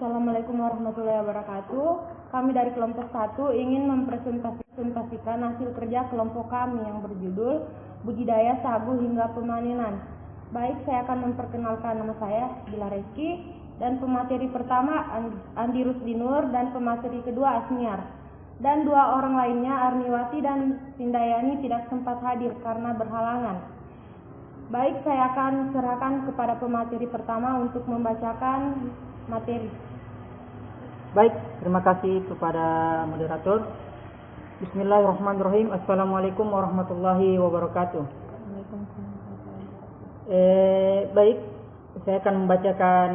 Assalamualaikum warahmatullahi wabarakatuh. Kami dari kelompok 1 ingin mempresentasikan hasil kerja kelompok kami yang berjudul Budidaya Sagu hingga Pemanenan. Baik, saya akan memperkenalkan nama saya, Bila Reski, dan pemateri pertama Andi Rusdinur dan pemateri kedua Asniar. Dan dua orang lainnya, Arniwati dan Sindayani, tidak sempat hadir karena berhalangan. Baik, saya akan serahkan kepada pemateri pertama untuk membacakan materi. Baik, terima kasih kepada moderator. Bismillahirrahmanirrahim. Assalamualaikum warahmatullahi wabarakatuh. Baik, saya akan membacakan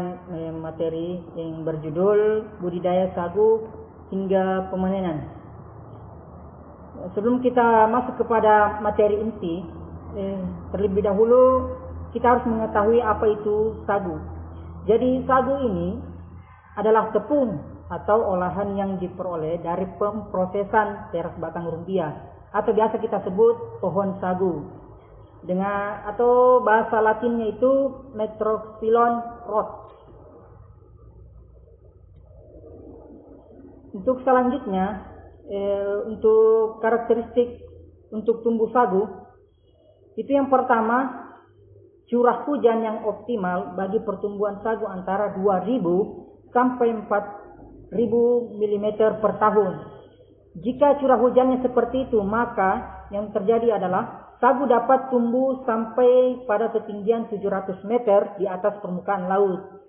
materi yang berjudul Budidaya Sagu hingga Pemanenan. Sebelum kita masuk kepada materi inti, terlebih dahulu kita harus mengetahui apa itu sagu. Jadi sagu ini adalah tepung atau olahan yang diperoleh dari pemprosesan teras batang rumpia atau biasa kita sebut pohon sagu. Atau bahasa Latinnya itu Metroxylon rot. Untuk selanjutnya, untuk karakteristik untuk tumbuh sagu, itu yang pertama, curah hujan yang optimal bagi pertumbuhan sagu antara 2.000 sampai 4.000 mm per tahun. Jika curah hujannya seperti itu, maka yang terjadi adalah sagu dapat tumbuh sampai pada ketinggian 700 meter di atas permukaan laut.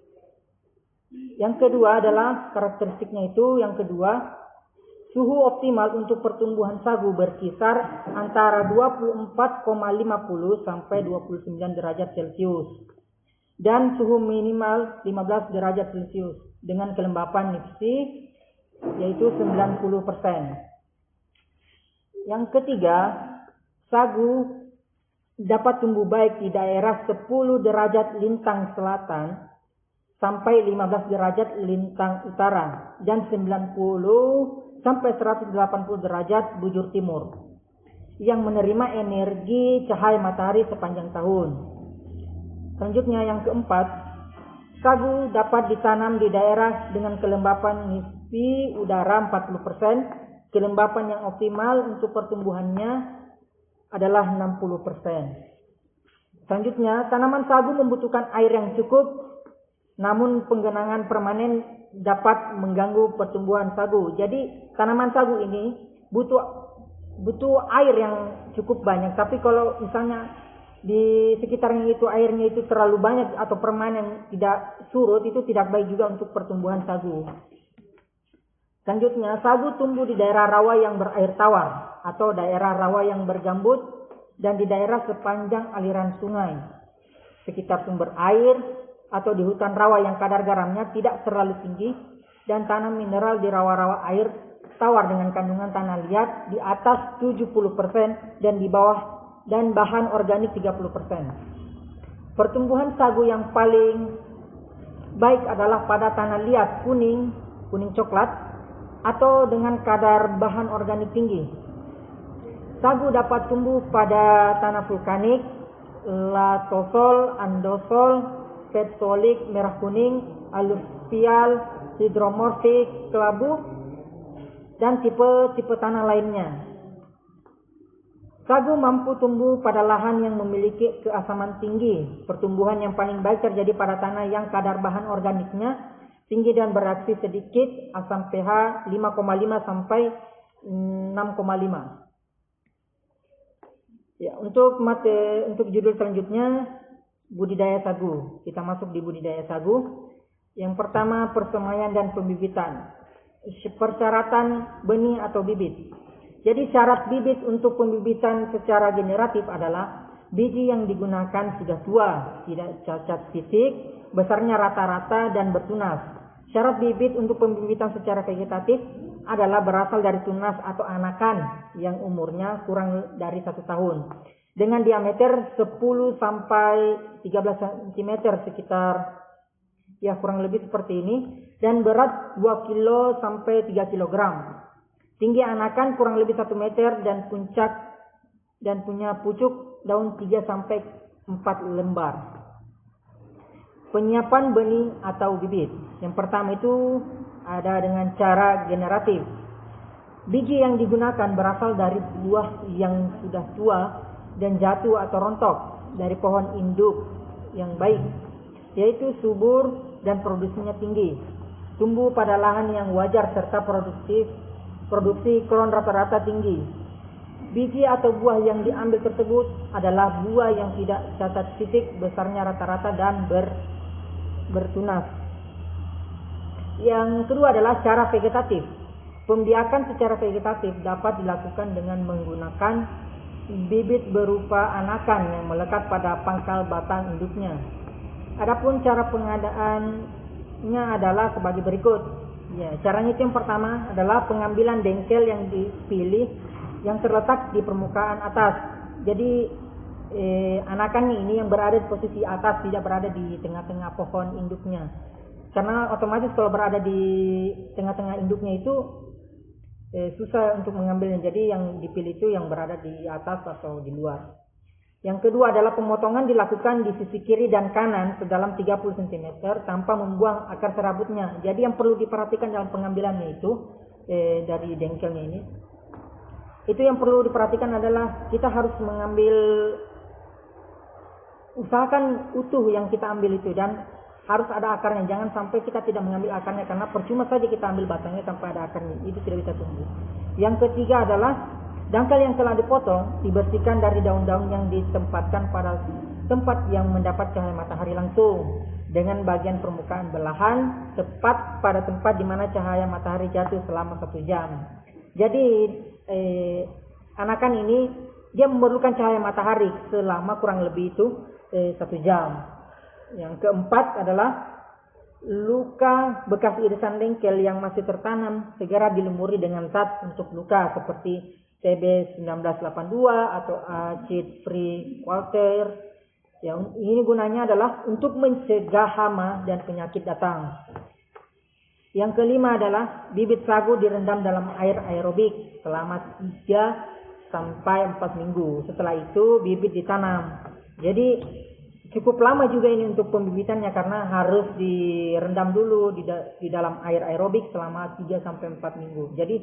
Yang kedua adalah karakteristiknya itu, yang kedua, suhu optimal untuk pertumbuhan sagu berkisar antara 24,50 sampai 29 derajat Celcius dan suhu minimal 15 derajat Celcius dengan kelembapan nipsi yaitu 90%. Yang ketiga, sagu dapat tumbuh baik di daerah 10 derajat lintang selatan sampai 15 derajat lintang utara dan 90 sampai 180 derajat bujur timur yang menerima energi cahaya matahari sepanjang tahun. Selanjutnya yang keempat, sagu dapat ditanam di daerah dengan kelembapan nipsi udara 40%. Kelembapan yang optimal untuk pertumbuhannya adalah 60%. Selanjutnya, tanaman sagu membutuhkan air yang cukup, namun penggenangan permanen dapat mengganggu pertumbuhan sagu. Jadi tanaman sagu ini butuh air yang cukup banyak. Tapi kalau misalnya di sekitarnya itu airnya itu terlalu banyak atau permanen tidak surut, itu tidak baik juga untuk pertumbuhan sagu. Selanjutnya, sagu tumbuh di daerah rawa yang berair tawar atau daerah rawa yang bergambut dan di daerah sepanjang aliran sungai, sekitar sumber air atau di hutan rawa yang kadar garamnya tidak terlalu tinggi, dan tanam mineral di rawa-rawa air tawar dengan kandungan tanah liat di atas 70% dan di bawah, dan bahan organik 30%. Pertumbuhan sagu yang paling baik adalah pada tanah liat kuning coklat atau dengan kadar bahan organik tinggi. Sagu dapat tumbuh pada tanah vulkanik, latosol, andosol, petsolik, merah kuning, aluvial, hidromorfik, kelabu, dan tipe tanah lainnya. Sagu mampu tumbuh pada lahan yang memiliki keasaman tinggi. Pertumbuhan yang paling baik terjadi pada tanah yang kadar bahan organiknya tinggi dan bereaksi sedikit, asam pH 5,5 sampai 6,5. Ya, untuk judul selanjutnya, budidaya sagu. Kita masuk di budidaya sagu. Yang pertama, persemaian dan pembibitan. Persyaratan benih atau bibit. Jadi syarat bibit untuk pembibitan secara generatif adalah biji yang digunakan sudah tua, tidak cacat fisik, besarnya rata-rata dan bertunas. Syarat bibit untuk pembibitan secara vegetatif adalah berasal dari tunas atau anakan yang umurnya kurang dari 1 tahun. Dengan diameter 10 sampai 13 cm sekitar kurang lebih seperti ini, dan berat 2 kg sampai 3 kg. Tinggi anakan kurang lebih 1 meter dan punya pucuk daun 3 sampai 4 lembar. Penyiapan benih atau bibit. Yang pertama itu ada dengan cara generatif. Biji yang digunakan berasal dari buah yang sudah tua dan jatuh atau rontok dari pohon induk yang baik, yaitu subur dan produksinya tinggi, tumbuh pada lahan yang wajar serta produksi klon rata-rata tinggi. Biji atau buah yang diambil tersebut adalah buah yang tidak cacat titik, besarnya rata-rata dan bertunas. Yang kedua adalah cara vegetatif. Pembiakan secara vegetatif dapat dilakukan dengan menggunakan bibit berupa anakan yang melekat pada pangkal batang induknya. Adapun cara pengadaannya adalah sebagai berikut. Ya, caranya itu yang pertama adalah pengambilan dengkel yang dipilih yang terletak di permukaan atas. Jadi anakannya ini yang berada di posisi atas, tidak berada di tengah-tengah pohon induknya. Karena otomatis kalau berada di tengah-tengah induknya itu susah untuk mengambilnya. Jadi yang dipilih itu yang berada di atas atau di luar. Yang kedua adalah pemotongan dilakukan di sisi kiri dan kanan sedalam 30 cm tanpa membuang akar serabutnya. Jadi yang perlu diperhatikan dalam pengambilannya itu dari dengkelnya ini, itu yang perlu diperhatikan adalah kita harus mengambil, usahakan utuh yang kita ambil itu dan harus ada akarnya. Jangan sampai kita tidak mengambil akarnya, karena percuma saja kita ambil batangnya tanpa ada akarnya, itu tidak bisa tumbuh. Yang ketiga adalah dangkal yang telah dipotong dibersihkan dari daun-daun yang ditempatkan pada tempat yang mendapat cahaya matahari langsung dengan bagian permukaan belahan tepat pada tempat di mana cahaya matahari jatuh selama 1 jam. Jadi anakan ini dia memerlukan cahaya matahari selama kurang lebih itu 1 jam. Yang keempat adalah luka bekas irisan dengkel yang masih tertanam segera dilumuri dengan zat untuk luka seperti TB 1982 atau acid free water. Yang ini gunanya adalah untuk mencegah hama dan penyakit datang. Yang kelima adalah bibit sagu direndam dalam air aerobik selama 3 sampai 4 minggu. Setelah itu bibit ditanam. Jadi cukup lama juga ini untuk pembibitannya, karena harus direndam dulu di dalam air aerobik selama 3 sampai 4 minggu. Jadi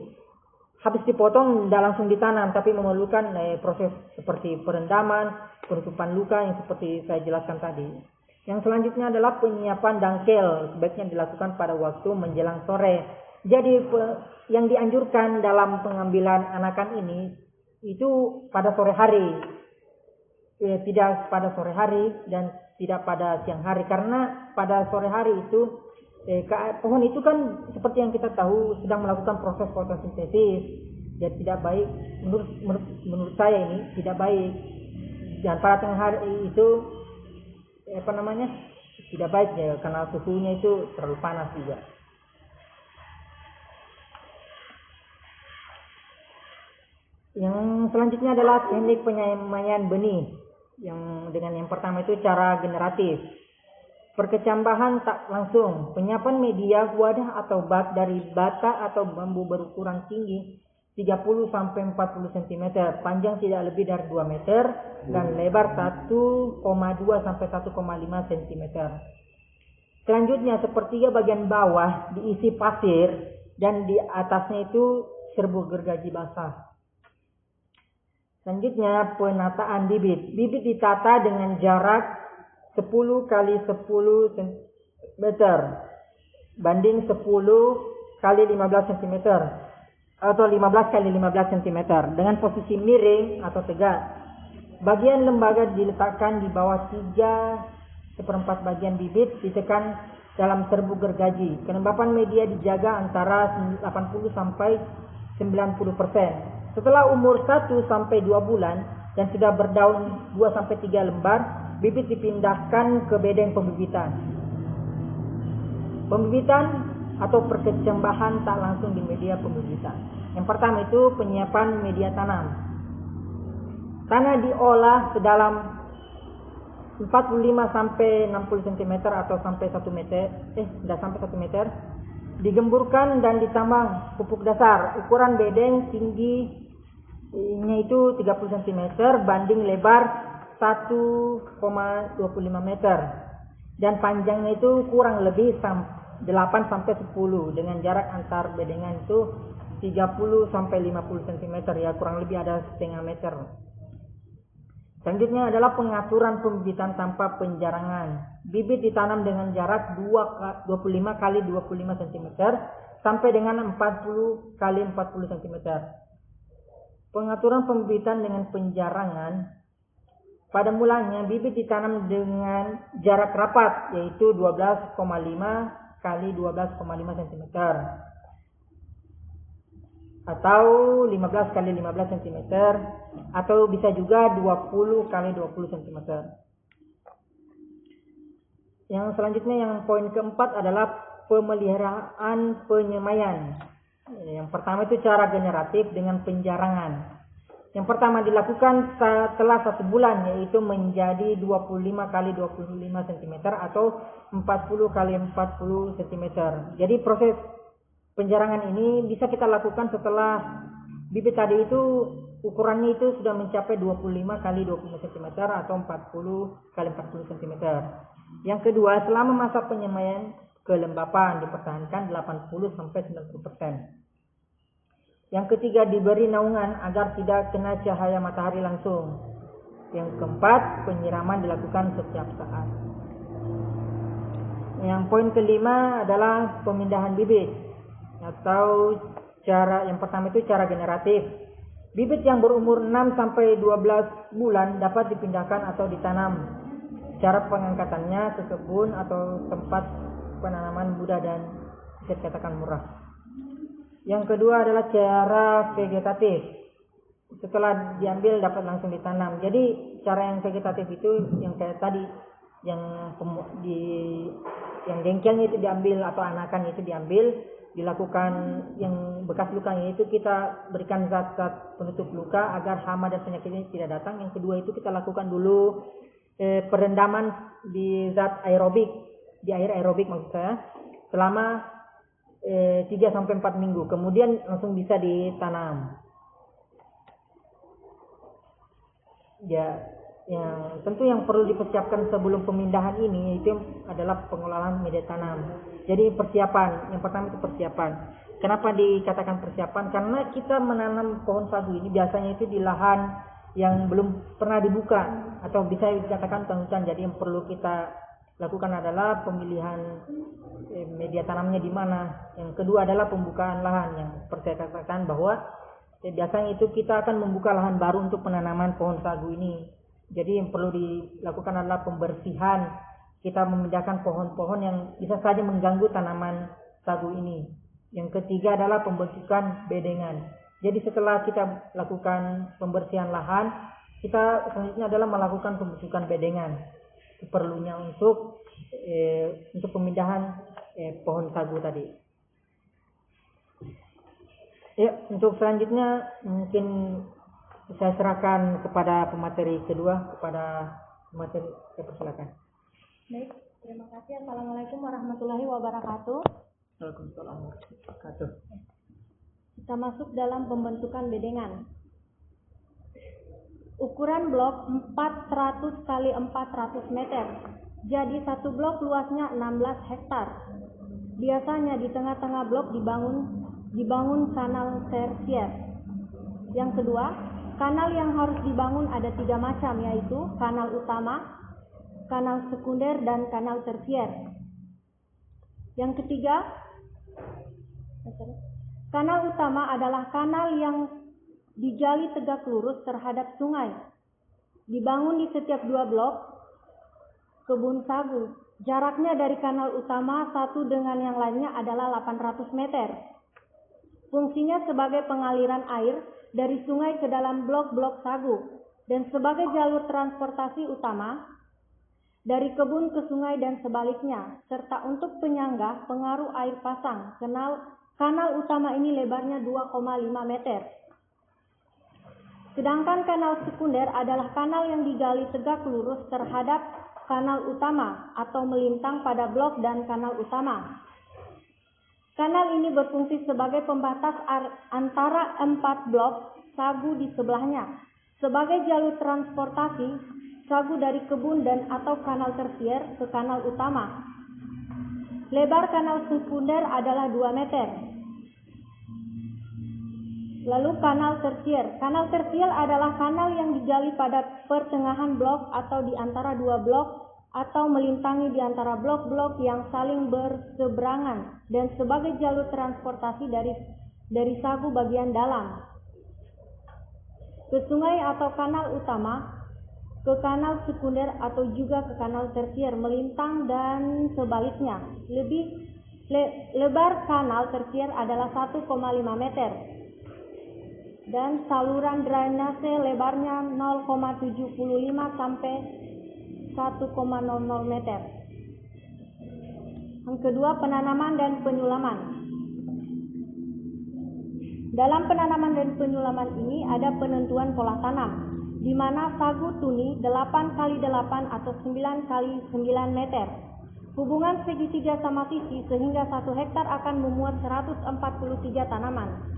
habis dipotong tidak langsung ditanam, tapi memerlukan proses seperti perendaman, penutupan luka yang seperti saya jelaskan tadi. Yang selanjutnya adalah penyiapan dangkel, sebaiknya dilakukan pada waktu menjelang sore. Jadi yang dianjurkan dalam pengambilan anakan ini itu pada sore hari. Tidak pada sore hari dan tidak pada siang hari, karena pada sore hari itu pohon itu kan seperti yang kita tahu sedang melakukan proses fotosintesis, dan tidak baik menurut saya ini tidak baik. Dan pada tengah hari itu tidak baik ya, karena suhunya itu terlalu panas juga. Yang selanjutnya adalah teknik penyemaian benih. Yang pertama itu cara generatif. Perkecambahan tak langsung. Penyiapan media wadah atau bak dari bata atau bambu berukuran tinggi 30 sampai 40 cm, panjang tidak lebih dari 2 meter dan lebar 1,2 sampai 1,5 cm. Selanjutnya sepertiga bagian bawah diisi pasir dan di atasnya itu serbuk gergaji basah. Selanjutnya penataan bibit. Bibit ditata dengan jarak 10 kali 10 cm banding 10 kali 15 cm atau 15 kali 15 cm dengan posisi miring atau tegak. Bagian lembaga diletakkan di bawah 3/4 bagian bibit, ditekan dalam serbuk gergaji. Kelembapan media dijaga antara 80 sampai 90%. Setelah umur 1 sampai 2 bulan dan sudah berdaun 2 sampai 3 lembar, bibit dipindahkan ke bedeng pembibitan. Pembibitan atau perkecambahan tak langsung di media pembibitan. Yang pertama itu penyiapan media tanam. Tanah diolah sedalam 45 sampai 60 cm atau sampai 1 meter, tidak sampai 1 meter. Digemburkan dan ditambah pupuk dasar. Ukuran bedeng tingginya itu 30 cm banding lebar 1,25 meter dan panjangnya itu kurang lebih 8 sampai 10 dengan jarak antar bedengan itu 30 sampai 50 cm, ya kurang lebih ada setengah meter. Selanjutnya adalah pengaturan pembibitan tanpa penjarangan. Bibit ditanam dengan jarak 25 kali 25 cm sampai dengan 40 kali 40 cm. Pengaturan pembibitan dengan penjarangan. Pada mulanya bibit ditanam dengan jarak rapat, yaitu 12,5 kali 12,5 cm atau 15 kali 15 cm, atau bisa juga 20 kali 20 cm. Yang selanjutnya, yang poin keempat adalah pemeliharaan penyemaian. Yang pertama itu cara generatif dengan penjarangan. Yang pertama dilakukan setelah 1 bulan, yaitu menjadi 25 kali 25 cm atau 40 kali 40 cm. Jadi proses penjarangan ini bisa kita lakukan setelah bibit tadi itu ukurannya itu sudah mencapai 25 kali 25 cm atau 40 kali 40 cm. Yang kedua, selama masa penyemaian kelembapan dipertahankan 80 sampai 90%. Yang ketiga, diberi naungan agar tidak kena cahaya matahari langsung. Yang keempat, penyiraman dilakukan setiap saat. Yang poin kelima adalah pemindahan bibit, atau yang pertama itu cara generatif. Bibit yang berumur 6 sampai 12 bulan dapat dipindahkan atau ditanam. Cara pengangkatannya ke kebun atau tempat penanaman mudah dan bisa dikatakan murah. Yang kedua adalah cara vegetatif. Setelah diambil dapat langsung ditanam. Jadi cara yang vegetatif itu yang kayak tadi, yang jengkelnya itu diambil atau anakan itu diambil, dilakukan yang bekas lukanya itu kita berikan zat-zat penutup luka agar hama dan penyakitnya tidak datang. Yang kedua itu kita lakukan dulu perendaman di zat aerobik, di air aerobik maksud saya, selama 3 sampai 4 minggu, kemudian langsung bisa ditanam. Ya, yang tentu yang perlu dipersiapkan sebelum pemindahan ini itu adalah pengelolaan media tanam. Jadi persiapan, yang pertama itu persiapan. Kenapa dikatakan persiapan? Karena kita menanam pohon sagu ini biasanya itu di lahan yang belum pernah dibuka atau bisa dikatakan hutan. Jadi yang perlu kita lakukan adalah pemilihan media tanamnya di mana. Yang kedua adalah pembukaan lahan, yang seperti saya katakan bahwa biasanya itu kita akan membuka lahan baru untuk penanaman pohon sagu ini. Jadi yang perlu dilakukan adalah pembersihan. Kita memindahkan pohon-pohon yang bisa saja mengganggu tanaman sagu ini. Yang ketiga adalah pembentukan bedengan. Jadi setelah kita lakukan pembersihan lahan, kita selanjutnya adalah melakukan pembentukan bedengan. Perlunya untuk pemindahan pohon sagu tadi. Ya, untuk selanjutnya mungkin saya serahkan kepada pemateri kedua, kepada pemateri, saya persilakan. Baik, terima kasih. Assalamualaikum warahmatullahi wabarakatuh. Waalaikumsalam warahmatullahi wabarakatuh. Kita masuk dalam pembentukan bedengan. Ukuran blok 400 kali 400 meter. Jadi satu blok luasnya 16 hektar. Biasanya di tengah-tengah blok dibangun kanal tersier. Yang kedua, kanal yang harus dibangun ada 3 macam, yaitu kanal utama, kanal sekunder, dan kanal tersier. Yang ketiga, kanal utama adalah kanal yang digali tegak lurus terhadap sungai. Dibangun di setiap 2 blok kebun sagu. Jaraknya dari kanal utama satu dengan yang lainnya adalah 800 meter. Fungsinya sebagai pengaliran air dari sungai ke dalam blok-blok sagu dan sebagai jalur transportasi utama dari kebun ke sungai dan sebaliknya, serta untuk penyangga pengaruh air pasang. Kanal utama ini lebarnya 2,5 meter. Sedangkan kanal sekunder adalah kanal yang digali tegak lurus terhadap kanal utama atau melintang pada blok dan kanal utama. Kanal ini berfungsi sebagai pembatas antara 4 blok sagu di sebelahnya, sebagai jalur transportasi sagu dari kebun dan atau kanal tersier ke kanal utama. Lebar kanal sekunder adalah 2 meter. Lalu kanal tersier. Kanal tersier adalah kanal yang digali pada pertengahan blok atau di antara dua blok atau melintangi di antara blok-blok yang saling berseberangan dan sebagai jalur transportasi dari sagu bagian dalam ke sungai atau kanal utama, ke kanal sekunder atau juga ke kanal tersier melintang dan sebaliknya. Lebar kanal tersier adalah 1,5 meter dan saluran drainase lebarnya 0,75 sampai 1,00 meter. Yang kedua, penanaman dan penyulaman. Dalam penanaman dan penyulaman ini ada penentuan pola tanam, di mana sagu tuni 8x8 atau 9x9 meter. Hubungan segitiga sama sisi sehingga 1 hektar akan memuat 143 tanaman.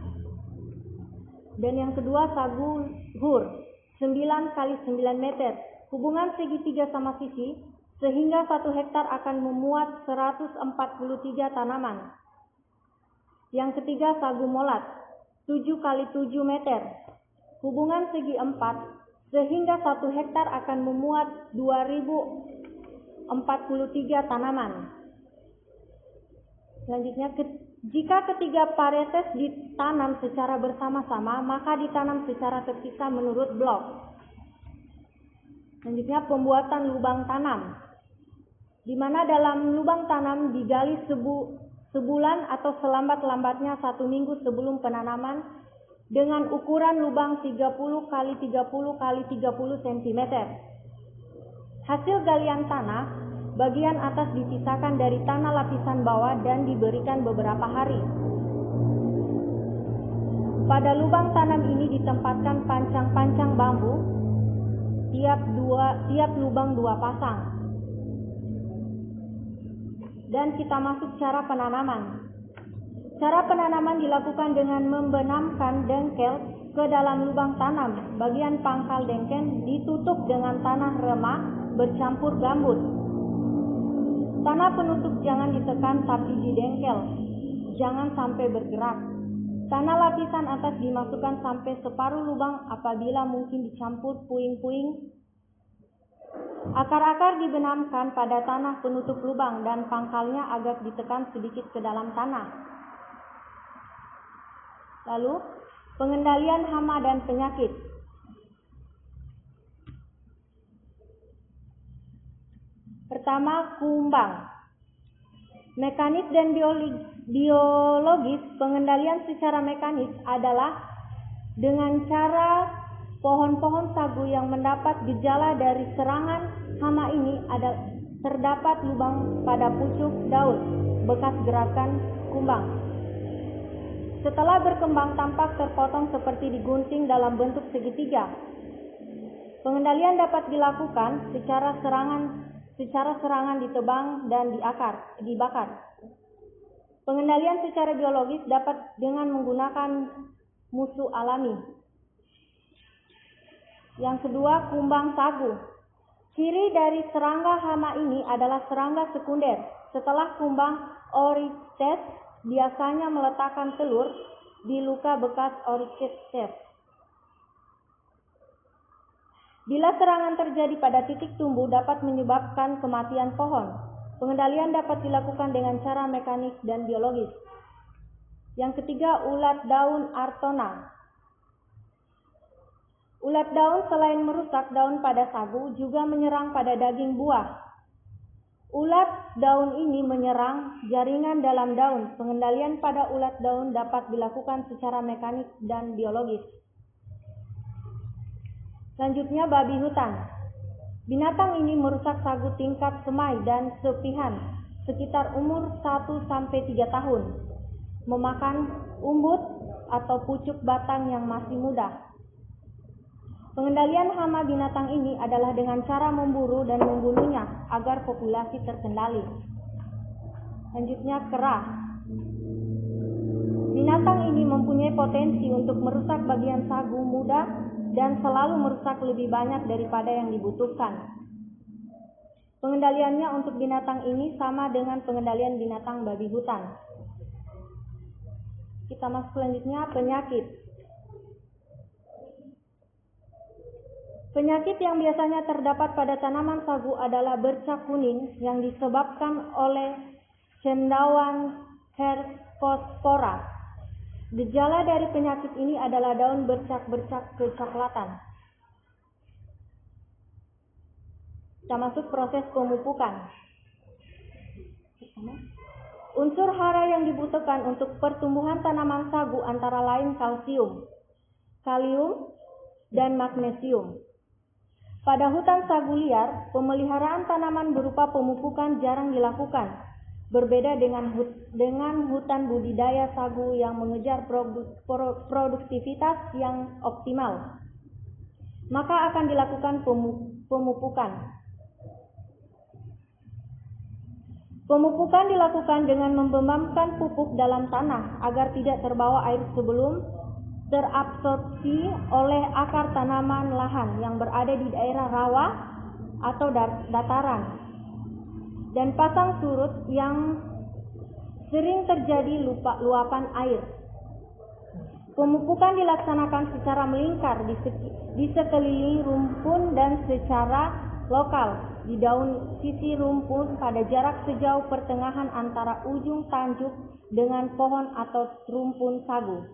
Dan yang kedua, sagu hur 9x9 meter. Hubungan segitiga sama sisi sehingga 1 hektar akan memuat 143 tanaman. Yang ketiga, sagu molat 7x7 meter. Hubungan segi 4 sehingga 1 hektar akan memuat 2043 tanaman. Selanjutnya, jika ketiga varietas ditanam secara bersama-sama, maka ditanam secara terpisah menurut blok. Selanjutnya, pembuatan lubang tanam, di mana dalam lubang tanam digali sebulan atau selambat-lambatnya 1 minggu sebelum penanaman dengan ukuran lubang 30x30x30 cm. Hasil galian tanah, bagian atas dipisahkan dari tanah lapisan bawah dan diberikan beberapa hari. Pada lubang tanam ini ditempatkan pancang-pancang bambu, tiap lubang 2 pasang. Dan kita masuk cara penanaman. Cara penanaman dilakukan dengan membenamkan dengkel ke dalam lubang tanam. Bagian pangkal dengkel ditutup dengan tanah remah bercampur gambut. Tanah penutup jangan ditekan tapi didengkel, jangan sampai bergerak. Tanah lapisan atas dimasukkan sampai separuh lubang, apabila mungkin dicampur puing-puing. Akar-akar dibenamkan pada tanah penutup lubang dan pangkalnya agak ditekan sedikit ke dalam tanah. Lalu, pengendalian hama dan penyakit. Pertama, kumbang. Mekanis dan biologis. Pengendalian secara mekanis adalah dengan cara pohon-pohon sagu yang mendapat gejala dari serangan hama ini terdapat lubang pada pucuk daun, bekas gerakan kumbang. Setelah berkembang tampak terpotong seperti digunting dalam bentuk segitiga. Pengendalian dapat dilakukan secara serangan ditebang dan dibakar. Pengendalian secara biologis dapat dengan menggunakan musuh alami. Yang kedua, kumbang sagu. Ciri dari serangga hama ini adalah serangga sekunder. Setelah kumbang Oryctes biasanya meletakkan telur di luka bekas Oryctes. Bila serangan terjadi pada titik tumbuh dapat menyebabkan kematian pohon. Pengendalian dapat dilakukan dengan cara mekanis dan biologis. Yang ketiga, ulat daun Artona. Ulat daun selain merusak daun pada sagu juga menyerang pada daging buah. Ulat daun ini menyerang jaringan dalam daun. Pengendalian pada ulat daun dapat dilakukan secara mekanis dan biologis. Selanjutnya, babi hutan. Binatang ini merusak sagu tingkat semai dan sepihan sekitar umur 1-3 tahun. Memakan umbut atau pucuk batang yang masih muda. Pengendalian hama binatang ini adalah dengan cara memburu dan membunuhnya agar populasi terkendali. Selanjutnya, kera. Binatang ini mempunyai potensi untuk merusak bagian sagu muda dan selalu merusak lebih banyak daripada yang dibutuhkan. Pengendaliannya untuk binatang ini sama dengan pengendalian binatang babi hutan. Kita masuk selanjutnya, penyakit. Penyakit yang biasanya terdapat pada tanaman sagu adalah bercak kuning yang disebabkan oleh cendawan Hercospora. Gejala dari penyakit ini adalah daun bercak-bercak kecoklatan. Kita masuk proses pemupukan. Unsur hara yang dibutuhkan untuk pertumbuhan tanaman sagu antara lain kalsium, kalium, dan magnesium. Pada hutan sagu liar, pemeliharaan tanaman berupa pemupukan jarang dilakukan. Berbeda dengan hutan budidaya sagu yang mengejar produktivitas yang optimal, maka akan dilakukan pemupukan. Pemupukan dilakukan dengan membemamkan pupuk dalam tanah agar tidak terbawa air sebelum terabsorpsi oleh akar tanaman lahan yang berada di daerah rawa atau dataran, dan pasang surut yang sering terjadi luapan air. Pemupukan dilaksanakan secara melingkar di sekeliling rumpun dan secara lokal di daun sisi rumpun pada jarak sejauh pertengahan antara ujung tanjuk dengan pohon atau rumpun sagu.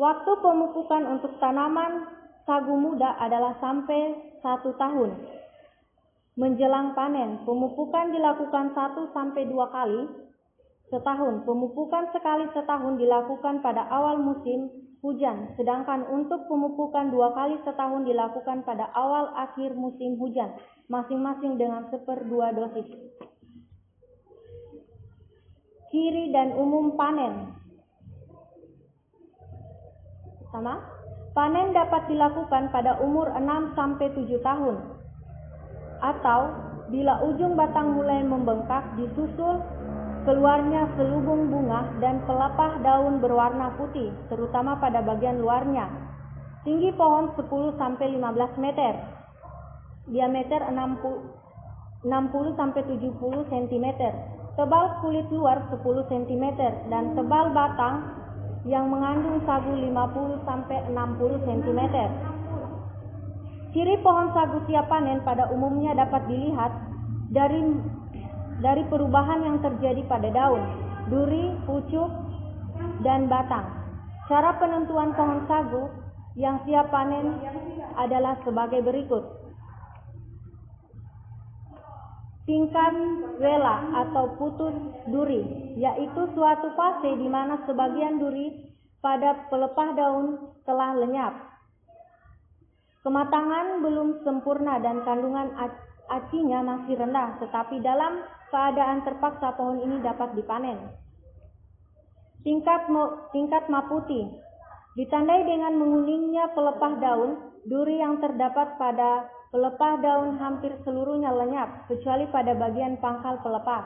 Waktu pemupukan untuk tanaman sagu muda adalah sampai 1 tahun. Menjelang panen, pemupukan dilakukan 1-2 kali setahun. Pemupukan sekali setahun dilakukan pada awal musim hujan, sedangkan untuk pemupukan 2 kali setahun dilakukan pada awal akhir musim hujan, masing-masing dengan 1/2 dosis. Ciri dan umum panen. Pertama, panen dapat dilakukan pada umur 6-7 tahun. Atau bila ujung batang mulai membengkak disusul keluarnya selubung bunga dan pelepah daun berwarna putih, terutama pada bagian luarnya. Tinggi pohon 10-15 meter, diameter 60-70 cm, tebal kulit luar 10 cm, dan tebal batang yang mengandung sagu 50-60 cm. Ciri pohon sagu siap panen pada umumnya dapat dilihat dari perubahan yang terjadi pada daun, duri, pucuk, dan batang. Cara penentuan pohon sagu yang siap panen adalah sebagai berikut. Tingkat rela atau putus duri, yaitu suatu fase di mana sebagian duri pada pelepah daun telah lenyap. Kematangan belum sempurna dan kandungan acinya masih rendah, tetapi dalam keadaan terpaksa pohon ini dapat dipanen. Tingkat maputi ditandai dengan menguningnya pelepah daun. Duri yang terdapat pada pelepah daun hampir seluruhnya lenyap, kecuali pada bagian pangkal pelepah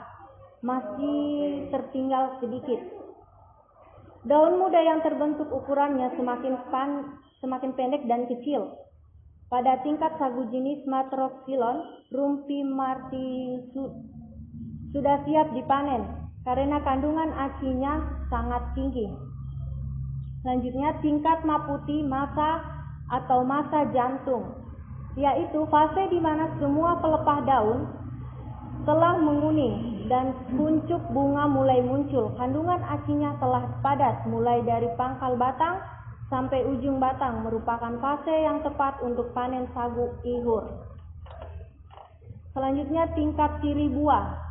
masih tertinggal sedikit. Daun muda yang terbentuk ukurannya semakin pendek dan kecil. Pada tingkat sagu jenis Matroxylon, rumpi marti sudah siap dipanen karena kandungan acinya sangat tinggi. Selanjutnya, tingkat maputi masa atau masa jantung, yaitu fase di mana semua pelepah daun telah menguning dan kuncup bunga mulai muncul. Kandungan acinya telah padat mulai dari pangkal batang sampai ujung batang, merupakan fase yang tepat untuk panen sagu ihur. Selanjutnya, tingkat ciri buah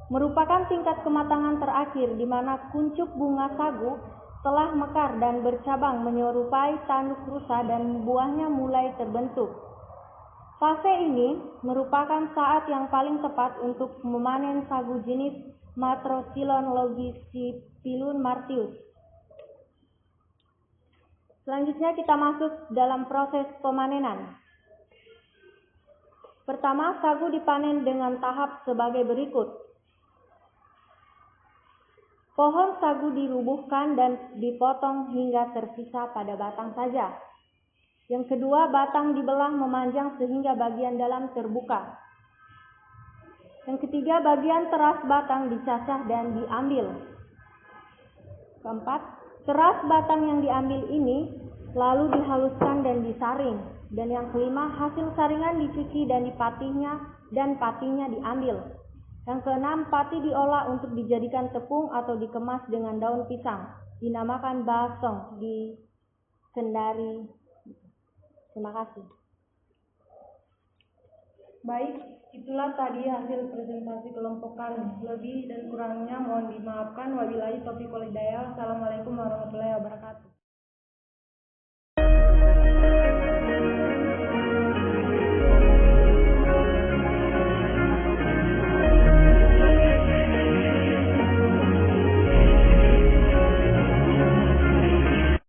merupakan tingkat kematangan terakhir di mana kuncup bunga sagu telah mekar dan bercabang menyerupai tanduk rusa dan buahnya mulai terbentuk. Fase ini merupakan saat yang paling tepat untuk memanen sagu jenis Matroxylon longicipilum martius. Selanjutnya kita masuk dalam proses pemanenan. Pertama, sagu dipanen dengan tahap sebagai berikut. Pohon sagu dirubuhkan dan dipotong hingga tersisa pada batang saja. Yang kedua, batang dibelah memanjang sehingga bagian dalam terbuka. Yang ketiga, bagian teras batang dicacah dan diambil. Keempat, teras batang yang diambil ini lalu dihaluskan dan disaring. Dan yang kelima, hasil saringan dicuci dan patinya diambil. Yang keenam, pati diolah untuk dijadikan tepung atau dikemas dengan daun pisang. Dinamakan basong di Kendari. Terima kasih. Baik, itulah tadi hasil presentasi kelompok kami. Lebih dan kurangnya mohon dimaafkan. Wabillahi taufiq wal hidayah. Wassalamualaikum warahmatullahi wabarakatuh.